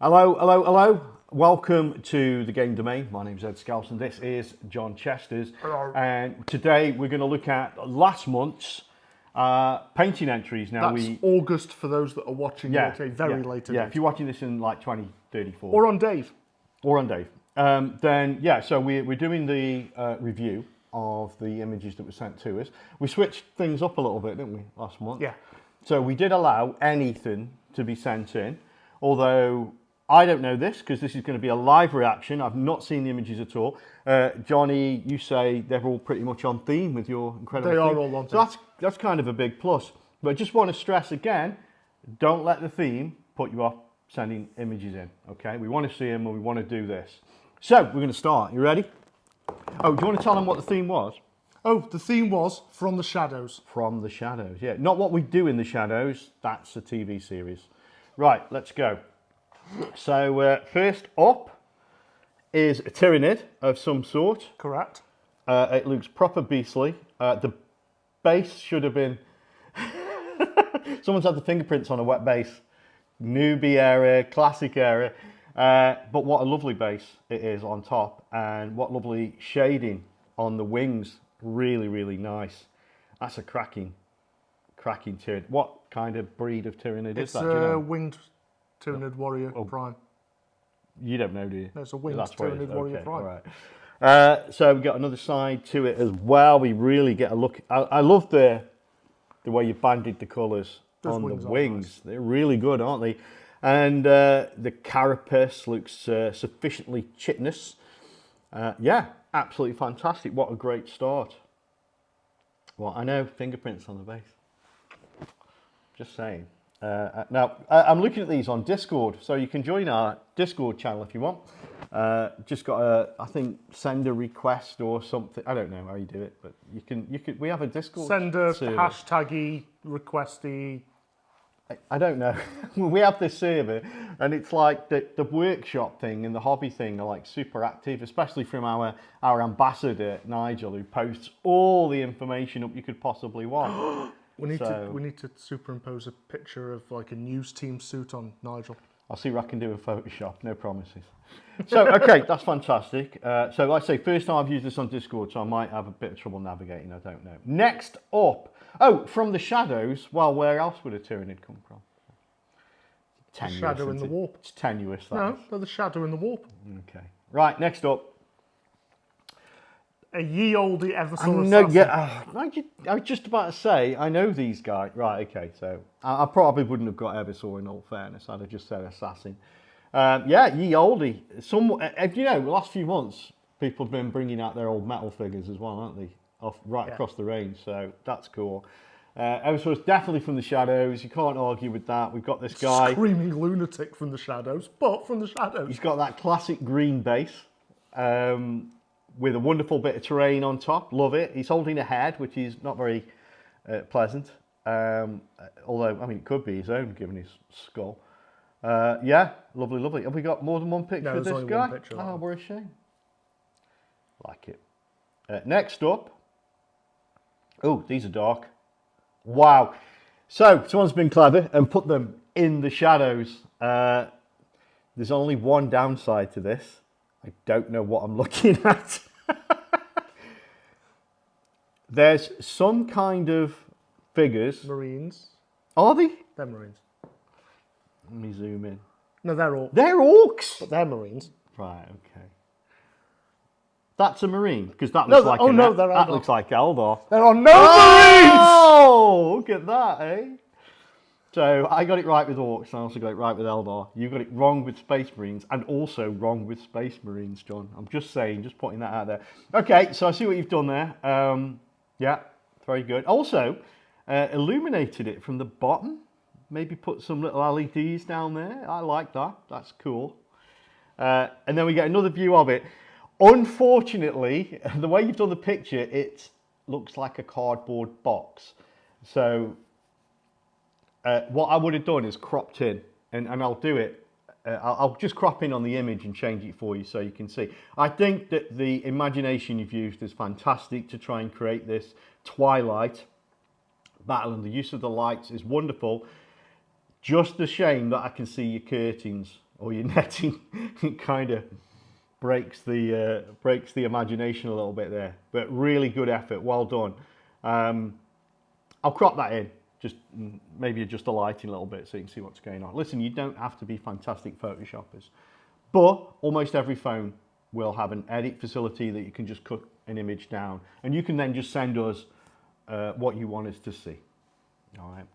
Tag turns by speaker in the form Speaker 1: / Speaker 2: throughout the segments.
Speaker 1: Hello, hello, hello. Welcome to the Game Domain. My name's Ed Skelton. This is John Chesters.
Speaker 2: Hello.
Speaker 1: And today we're going to look at last month's painting entries. Now
Speaker 2: That's August for those that are watching at a very later
Speaker 1: Yeah,
Speaker 2: date.
Speaker 1: if you're watching this in like 2034.
Speaker 2: Or on Dave.
Speaker 1: Or on Dave. Then, yeah, so we're doing the review of the images that were sent to us. We switched things up a little bit, didn't we, last month?
Speaker 2: Yeah.
Speaker 1: So we did allow anything to be sent in, although I don't know this because this is going to be a live reaction. I've not seen the images at all. Johnny, you say they're all pretty much on theme with your incredible
Speaker 2: They
Speaker 1: theme.
Speaker 2: are all on theme.
Speaker 1: So that's kind of a big plus. But I just want to stress again, don't let the theme put you off sending images in, okay? We want to see them and we want to do this. So we're going to start. You ready? Oh, do you want to tell them what the theme was?
Speaker 2: Oh, the theme was From the Shadows.
Speaker 1: From the Shadows, yeah. Not what we do in the shadows, that's a TV series. Right, let's go. So first up is a Tyranid of some sort.
Speaker 2: Correct.
Speaker 1: It looks proper beastly. The base should have been... Someone's had the fingerprints on a wet base. Newbie era, classic era. But what a lovely base it is on top. And what lovely shading on the wings. Really, really nice. That's a cracking Tyranid. What kind of breed of Tyranid is that? Do you know?
Speaker 2: Winged Tyranid Warrior Prime.
Speaker 1: You don't know, do you?
Speaker 2: No, it's a winged
Speaker 1: That's what it is.
Speaker 2: Tyranid Warrior
Speaker 1: Okay,
Speaker 2: Prime.
Speaker 1: all right. So we've got another side to it as well. We really get a look. I love the way you banded the colours
Speaker 2: Those
Speaker 1: on
Speaker 2: wings
Speaker 1: the
Speaker 2: are
Speaker 1: wings.
Speaker 2: nice.
Speaker 1: They're really good, aren't they? And the carapace looks sufficiently chitinous. Yeah, absolutely fantastic. What a great start. Well, I know fingerprints on the base. Just saying. Now, I'm looking at these on Discord, so you can join our Discord channel if you want. Just got to, I think, send a request or something. I don't know how you do it, but you can. We have a Discord.
Speaker 2: Send a
Speaker 1: server.
Speaker 2: hashtaggy, requesty.
Speaker 1: I don't know. We have this server, and it's like the workshop thing and the hobby thing are like super active, especially from our ambassador Nigel, who posts all the information up you could possibly want.
Speaker 2: We need to superimpose a picture of like a news team suit on Nigel.
Speaker 1: I'll see what I can do in Photoshop. No promises. So okay, that's fantastic. So like I say, first time I've used this on Discord, so I might have a bit of trouble navigating. I don't know. Next up. Oh, From the Shadows. Well, where else would a Tyranid come from? Tenuous,
Speaker 2: Shadow in the
Speaker 1: isn't it?
Speaker 2: Warp.
Speaker 1: It's tenuous, that
Speaker 2: No,
Speaker 1: is.
Speaker 2: they're the Shadow in the Warp.
Speaker 1: Okay. Right, next up.
Speaker 2: A ye olde Eversole
Speaker 1: No,
Speaker 2: assassin.
Speaker 1: yeah, I was just about to say, I know these guys. Right, okay, so I probably wouldn't have got Eversole in all fairness. I'd have just said Assassin. Yeah, ye olde. You know, the last few months, people have been bringing out their old metal figures as well, aren't they? Across the range, so that's cool. Eversole's definitely From the Shadows. You can't argue with that. We've got this guy.
Speaker 2: Screaming lunatic from the shadows, but from the shadows.
Speaker 1: He's got that classic green base with a wonderful bit of terrain on top. Love it. He's holding a head, which is not very pleasant. Although, I mean, it could be his own, given his skull. Yeah, lovely, lovely. Have we got more than one picture
Speaker 2: No,
Speaker 1: of this
Speaker 2: there's only
Speaker 1: guy?
Speaker 2: one picture of
Speaker 1: Oh,
Speaker 2: him.
Speaker 1: what a shame. Like it. Next up. Oh, these are dark. Wow. So, someone's been clever and put them in the shadows. There's only one downside to this. I don't know what I'm looking at. There's some kind of figures.
Speaker 2: Marines.
Speaker 1: Are they?
Speaker 2: They're Marines.
Speaker 1: Let me zoom in.
Speaker 2: No, they're all.
Speaker 1: They're orcs.
Speaker 2: But they're Marines.
Speaker 1: Right, okay. That's a marine, because that
Speaker 2: No,
Speaker 1: looks like
Speaker 2: they're
Speaker 1: that
Speaker 2: Eldar.
Speaker 1: looks like Eldar.
Speaker 2: There are no Marines!
Speaker 1: Oh, look at that, eh? So I got it right with orcs, and I also got it right with Eldar. You got it wrong with Space Marines, and also wrong with Space Marines, John. I'm just saying, just putting that out there. Okay, so I see what you've done there. Yeah, very good. Also, illuminated it from the bottom. Maybe put some little LEDs down there. I like that. That's cool. And then we get another view of it. Unfortunately, the way you've done the picture, it looks like a cardboard box. So what I would have done is cropped in, and I'll do it. I'll just crop in on the image and change it for you so you can see. I think that the imagination you've used is fantastic to try and create this twilight battle, and the use of the lights is wonderful. Just a shame that I can see your curtains or your netting, it kind of breaks the imagination a little bit there. But really good effort, well done. I'll crop that in, just maybe adjust the lighting a little bit so you can see what's going on. Listen, you don't have to be fantastic Photoshoppers, but almost every phone will have an edit facility that you can just cut an image down, and you can then just send us what you want us to see. All right.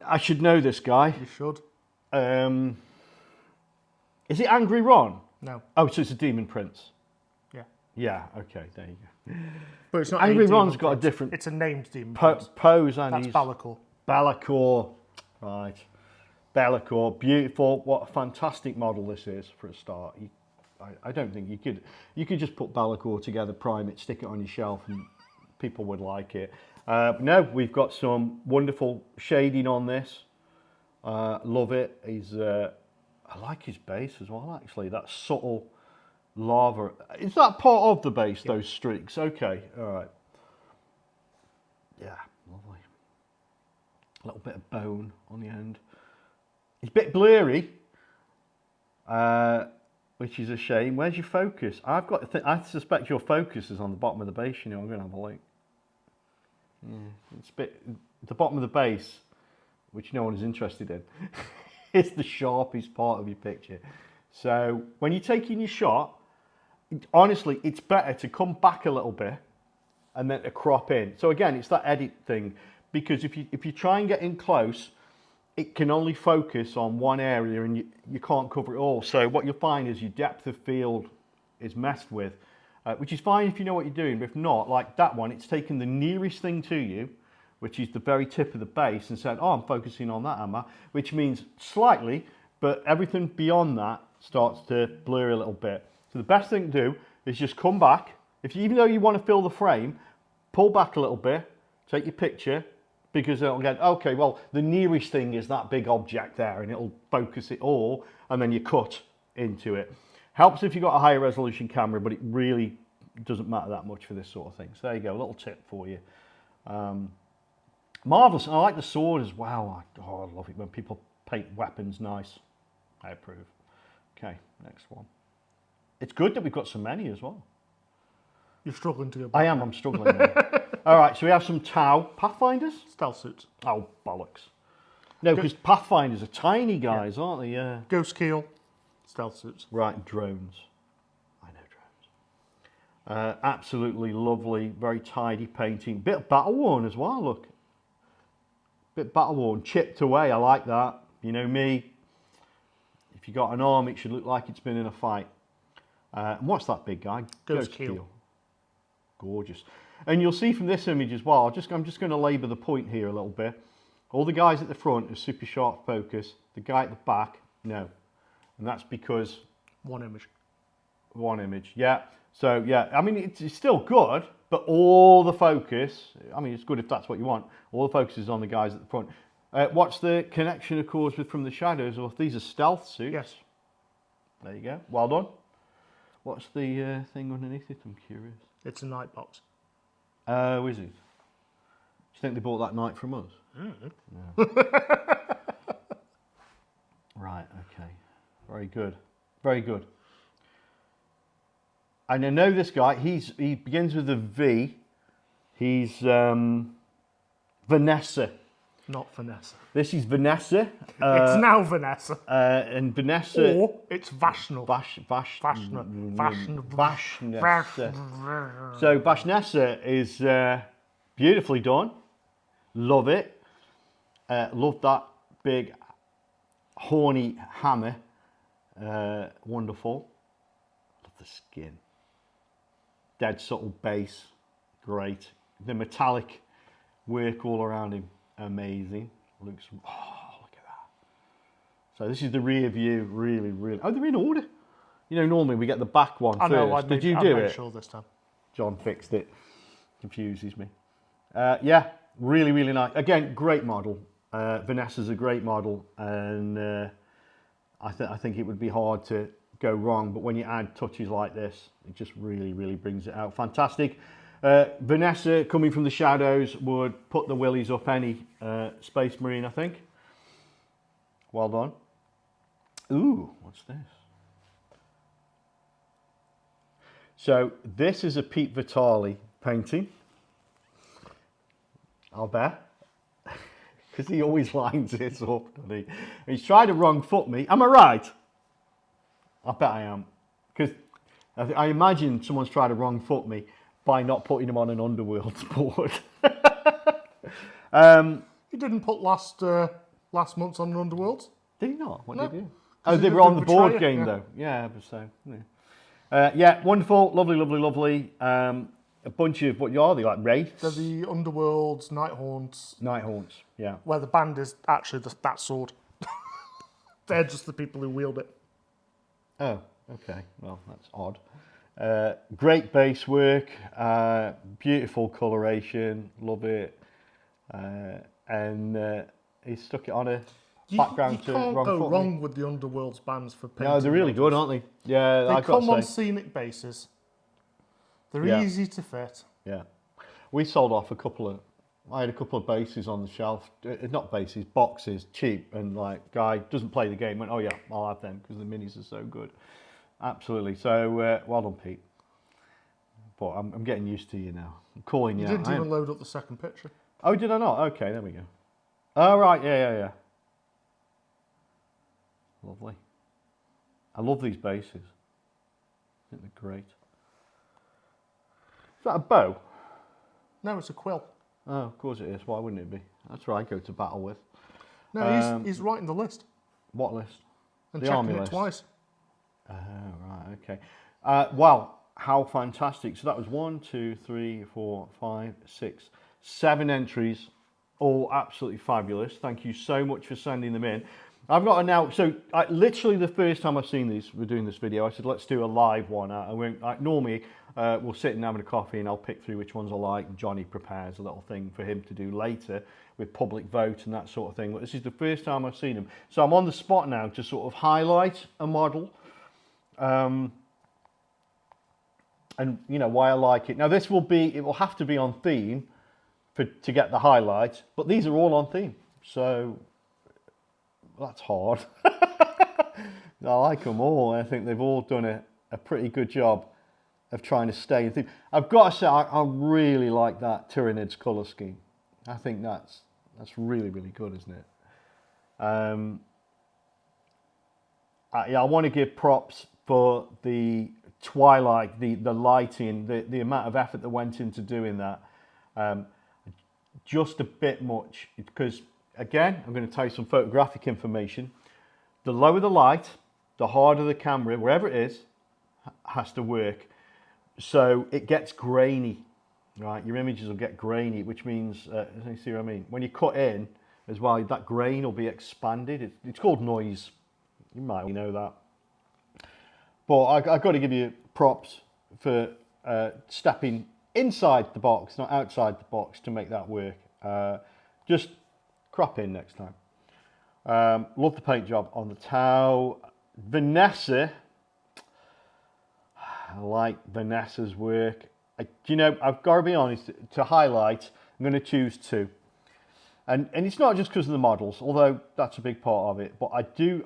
Speaker 1: I should know this guy.
Speaker 2: You should.
Speaker 1: Is it Angry Ron?
Speaker 2: No.
Speaker 1: Oh, so it's a Demon Prince.
Speaker 2: Yeah.
Speaker 1: Yeah, okay, there you go.
Speaker 2: But it's not
Speaker 1: Angry
Speaker 2: a
Speaker 1: Ron's
Speaker 2: demon
Speaker 1: got a
Speaker 2: prince.
Speaker 1: different
Speaker 2: It's a named demon prince.
Speaker 1: pose, and
Speaker 2: That's
Speaker 1: he's
Speaker 2: Balakor.
Speaker 1: Balakor, right. Balakor, beautiful. What a fantastic model this is for a start. I don't think you could just put Balakor together, prime it, stick it on your shelf, and people would like it. No, we've got some wonderful shading on this. Love it. I like his base as well, actually. That subtle lava. Is that part of the base, those streaks? Okay, all right. Yeah, lovely. A little bit of bone on the end. It's a bit blurry, which is a shame. Where's your focus? I suspect your focus is on the bottom of the base. You know, I'm going to have a look. Yeah, it's a bit the bottom of the base, which no one is interested in. It's the sharpest part of your picture. So when you're taking your shot, honestly, it's better to come back a little bit and then to crop in. So again, it's that edit thing, because if you try and get in close, it can only focus on one area and you can't cover it all. So what you'll find is your depth of field is messed with, which is fine if you know what you're doing, but if not, like that one, it's taken the nearest thing to you, which is the very tip of the base, and said, oh, I'm focusing on that, am I? Which means slightly, but everything beyond that starts to blur a little bit. So the best thing to do is just come back. Even though you want to fill the frame, pull back a little bit, take your picture, because it'll get, okay, well, the nearest thing is that big object there, and it'll focus it all, and then you cut into it. Helps if you've got a higher resolution camera, but it really doesn't matter that much for this sort of thing. So there you go, a little tip for you. Marvellous. I like the sword as well. I love it when people paint weapons nice. I approve. Okay, next one. It's good that we've got so many as well.
Speaker 2: You're struggling to go
Speaker 1: I
Speaker 2: back.
Speaker 1: am, I'm struggling now. All right, so we have some Tau Pathfinders.
Speaker 2: Stealth suits.
Speaker 1: Oh, bollocks. No, because Pathfinders are tiny guys, aren't they? Yeah.
Speaker 2: Ghost Keel. Stealth suits.
Speaker 1: Right, drones. I know drones. Absolutely lovely, very tidy painting. Bit of battle worn as well, look. Bit battle worn, chipped away, I like that. You know me, if you got an arm, it should look like it's been in a fight. And what's that big guy?
Speaker 2: Ghost Keel.
Speaker 1: Gorgeous. And you'll see from this image as well, I'm just going to labour the point here a little bit. All the guys at the front are super sharp focus. The guy at the back, no. And that's because...
Speaker 2: One image.
Speaker 1: One image, yeah. So, yeah, I mean, it's still good, but all the focus, I mean, it's good if that's what you want. All the focus is on the guys at the front. What's the connection, of course, with From the Shadows? Well, these are stealth suits.
Speaker 2: Yes.
Speaker 1: There you go. Well done. What's the thing underneath it? I'm curious.
Speaker 2: It's a night box.
Speaker 1: Oh, is it? Do you think they bought that night from us? No. Right, okay. Very good. Very good. And I know this guy, he begins with a V. He's Vanessa.
Speaker 2: Not Vanessa.
Speaker 1: This is Vanessa.
Speaker 2: It's now Vanessa.
Speaker 1: And Vanessa...
Speaker 2: Or it's Vashnal.
Speaker 1: Vashnessa.
Speaker 2: Vashnal.
Speaker 1: So Vashnessa is beautifully done. Love it. Love that big horny hammer. Wonderful. Love the skin. Dead subtle base. Great. The metallic work all around him. Amazing. Looks. Oh, look at that. So this is the rear view. Really, really. Oh, they're in order. You know, normally we get the back one
Speaker 2: I
Speaker 1: first.
Speaker 2: know.
Speaker 1: Did you do it?
Speaker 2: Sure this time. John
Speaker 1: Fixed it. Confuses me. Yeah, really, really nice. Again, great model. Vanessa's a great model, and I think it would be hard to go wrong. But when you add touches like this, it just really, really brings it out. Fantastic. Vanessa, coming from the shadows, would put the willies up any Space Marine, I think. Well done. Ooh, what's this? So this is a Pete Vitale painting. I'll bet. Because he always lines this up, doesn't he? He's tried to wrong foot me. Am I right? I bet I am. Because I imagine someone's tried to wrong foot me by not putting him on an Underworlds board.
Speaker 2: He didn't put last month's on Underworld.
Speaker 1: Did he not? What
Speaker 2: No.
Speaker 1: did he do?
Speaker 2: 'Cause
Speaker 1: Oh,
Speaker 2: he
Speaker 1: they
Speaker 2: did
Speaker 1: were on
Speaker 2: the
Speaker 1: the board
Speaker 2: Betrayer,
Speaker 1: game,
Speaker 2: yeah.
Speaker 1: though. Yeah, so, yeah. Yeah, wonderful. Lovely, lovely, lovely. A bunch of, what are they, like wraiths?
Speaker 2: They're the Underworld's Night Haunts,
Speaker 1: Night Haunts, yeah.
Speaker 2: where the band is actually that sword. They're just the people who wield it.
Speaker 1: Oh, okay. Well, that's odd. Great base work, beautiful coloration, love it. And he stuck it on a background
Speaker 2: you
Speaker 1: to
Speaker 2: can't
Speaker 1: wrong
Speaker 2: go
Speaker 1: foot.
Speaker 2: wrong with the Underworld's bands for painting.
Speaker 1: No, they're really good, aren't they? Yeah,
Speaker 2: They
Speaker 1: I've got
Speaker 2: come on
Speaker 1: to say.
Speaker 2: scenic bases. They're
Speaker 1: Yeah.
Speaker 2: easy to fit.
Speaker 1: Yeah. We sold off I had a couple of bases on the shelf, not bases, boxes, cheap, and like, guy doesn't play the game, went, oh yeah, I'll have them because the minis are so good. Absolutely. So, well done, Pete. But I'm getting used to you now. I'm calling you
Speaker 2: You
Speaker 1: out.
Speaker 2: didn't even load up the second picture.
Speaker 1: Oh, did I not? Okay, there we go. Oh, right, yeah. Lovely. I love these bases. I think they're great. Is that a bow?
Speaker 2: No, it's a quill.
Speaker 1: Oh, of course it is. Why wouldn't it be? That's what I go to battle with.
Speaker 2: No, he's writing the list
Speaker 1: What list?
Speaker 2: and
Speaker 1: The
Speaker 2: checking
Speaker 1: army
Speaker 2: it
Speaker 1: list.
Speaker 2: twice.
Speaker 1: Oh, right, okay. Wow, how fantastic. So that was 1, 2, 3, 4, 5, 6, 7 entries. All absolutely fabulous. Thank you so much for sending them in. I've got to now, so literally the first time I've seen these, we're doing this video, I said, let's do a live one. I went, like, normally we'll sit and have a coffee and I'll pick through which ones I like. And Johnny prepares a little thing for him to do later with public vote and that sort of thing. But this is the first time I've seen them. So I'm on the spot now to sort of highlight a model. And you know why I like it. Now it will have to be on theme to get the highlights, but these are all on theme. So that's hard. I like them all. I think they've all done a pretty good job of trying to stay in theme. I've got to say, I really like that Tyranids colour scheme. I think that's really, really good, isn't it? I want to give props for the twilight, the lighting, the amount of effort that went into doing that. Just a bit much, because again, I'm going to tell you some photographic information. The lower the light, the harder the camera, wherever it is, has to work. So it gets grainy, right? Your images will get grainy, which means, you see what I mean? When you cut in as well, that grain will be expanded. It's called noise. You might know that. But I've got to give you props for stepping inside the box, not outside the box, to make that work. Just crop in next time. Love the paint job on the towel. Vanessa, I like Vanessa's work. You know, I've got to be honest, to highlight, I'm going to choose 2. And it's not just because of the models, although that's a big part of it, but I do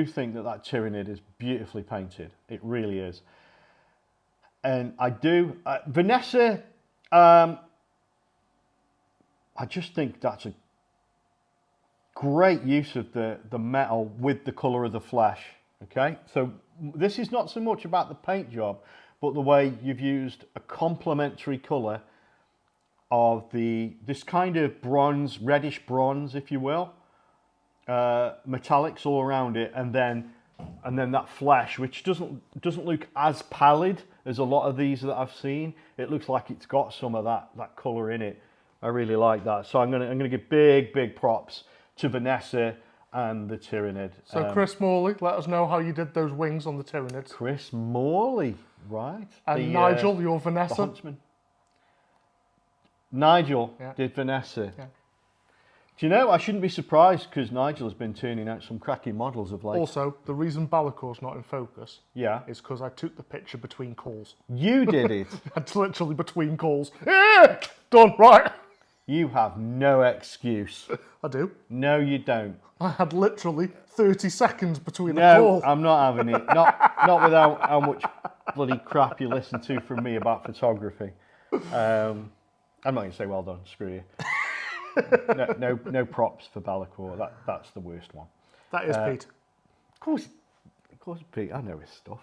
Speaker 1: think that Tyranid is beautifully painted. It really is. And I do, Vanessa, I just think that's a great use of the metal with the colour of the flesh, okay? So this is not so much about the paint job, but the way you've used a complementary colour of this kind of bronze, reddish bronze, if you will, metallics all around it, and then that flesh, which doesn't look as pallid as a lot of these that I've seen. It looks like it's got some of that colour in it. I really like that. So I'm gonna give big props to Vanessa and the Tyranid.
Speaker 2: So Chris Morley, let us know how you did those wings on the Tyranids.
Speaker 1: Chris Morley, right?
Speaker 2: And Nigel, your
Speaker 1: the
Speaker 2: Vanessa.
Speaker 1: huntsman. Nigel did Vanessa.
Speaker 2: Yeah.
Speaker 1: Do you know, I shouldn't be surprised because Nigel has been turning out some cracking models of late.
Speaker 2: Also, the reason Balacor's not in focus
Speaker 1: Yeah.
Speaker 2: is because I took the picture between calls.
Speaker 1: You did it.
Speaker 2: It's literally between calls. Yeah, done, right.
Speaker 1: You have no excuse.
Speaker 2: I do.
Speaker 1: No, you don't.
Speaker 2: I had literally 30 seconds between the
Speaker 1: No,
Speaker 2: calls.
Speaker 1: I'm not having it. Not without how much bloody crap you listen to from me about photography. I'm not going to say well done. Screw you. No props for Bellacore. That's the worst one.
Speaker 2: That is Pete.
Speaker 1: Of course, Pete. I know his stuff.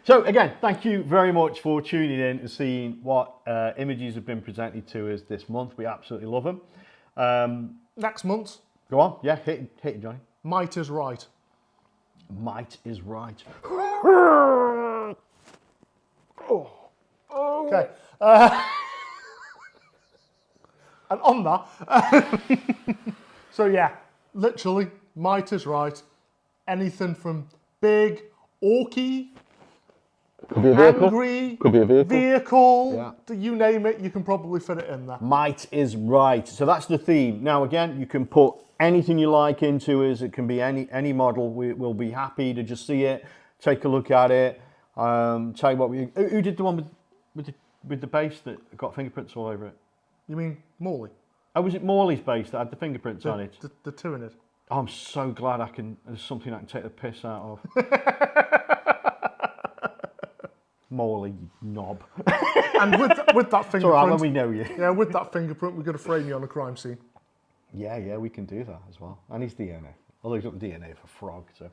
Speaker 1: So again, thank you very much for tuning in and seeing what images have been presented to us this month. We absolutely love them.
Speaker 2: Next month,
Speaker 1: Go on. Yeah, hit it, Johnny.
Speaker 2: Might is Right.
Speaker 1: Might is right.
Speaker 2: Okay. And on that, so yeah, literally, Might is Right. Anything from big, orky,
Speaker 3: Could be a vehicle.
Speaker 2: angry,
Speaker 3: Could be a vehicle.
Speaker 1: Yeah.
Speaker 2: you name it, you can probably fit it in there.
Speaker 1: Might is right. So that's the theme. Now, again, you can put anything you like into us. It can be any model. We'll be happy to just see it, take a look at it. Tell you what, who did the one with the base that got fingerprints all over it?
Speaker 2: You mean Morley?
Speaker 1: Oh, was it Morley's base that had the fingerprints on it?
Speaker 2: The two in it.
Speaker 1: Oh, I'm so glad there's something I can take the piss out of. Morley, you knob.
Speaker 2: And with that fingerprint,
Speaker 1: It's all right when we know you.
Speaker 2: yeah, with that fingerprint, we're going to frame you on a crime scene.
Speaker 1: Yeah, we can do that as well. And his DNA. Although he's got the DNA for frog. So,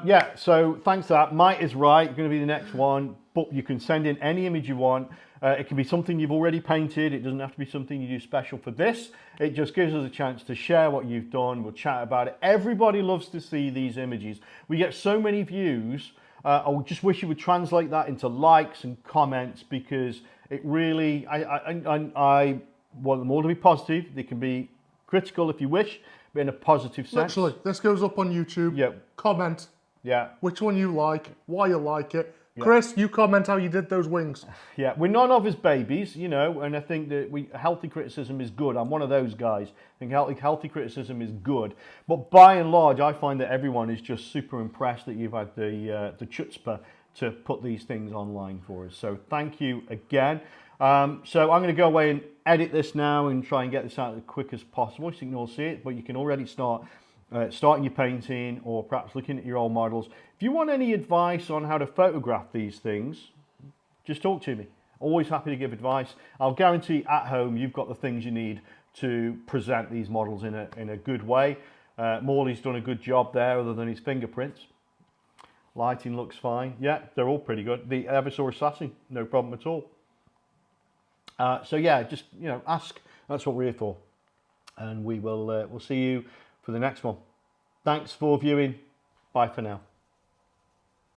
Speaker 1: yeah, so thanks for that. Might is right, going to be the next one. But you can send in any image you want. It can be something you've already painted. It doesn't have to be something you do special for this. It just gives us a chance to share what you've done. We'll chat about it. Everybody loves to see these images. We get so many views. I just wish you would translate that into likes and comments, because it really, I want them all to be positive. They can be critical if you wish, but in a positive sense.
Speaker 2: Literally, this goes up on YouTube.
Speaker 1: Yeah.
Speaker 2: Comment
Speaker 1: Yeah,
Speaker 2: which one you like, why you like it. Chris, you comment how you did those wings.
Speaker 1: yeah. We're none of us babies, you know, and I think that healthy criticism is good. I'm one of those guys. I think healthy criticism is good. But by and large, I find that everyone is just super impressed that you've had the chutzpah to put these things online for us. So thank you again. So I'm going to go away and edit this now and try and get this out as quick as possible so you can all see it. But you can already start starting your painting, or perhaps looking at your old models. If you want any advice on how to photograph these things, just talk to me. Always happy to give advice. I'll guarantee at home you've got the things you need to present these models in a good way. Morley's done a good job there, other than his fingerprints. Lighting looks fine. Yeah, they're all pretty good. The Eversaw Assassin, no problem at all. So yeah, just ask. That's what we're here for, and we'll see you for the next one. Thanks for viewing. Bye for now.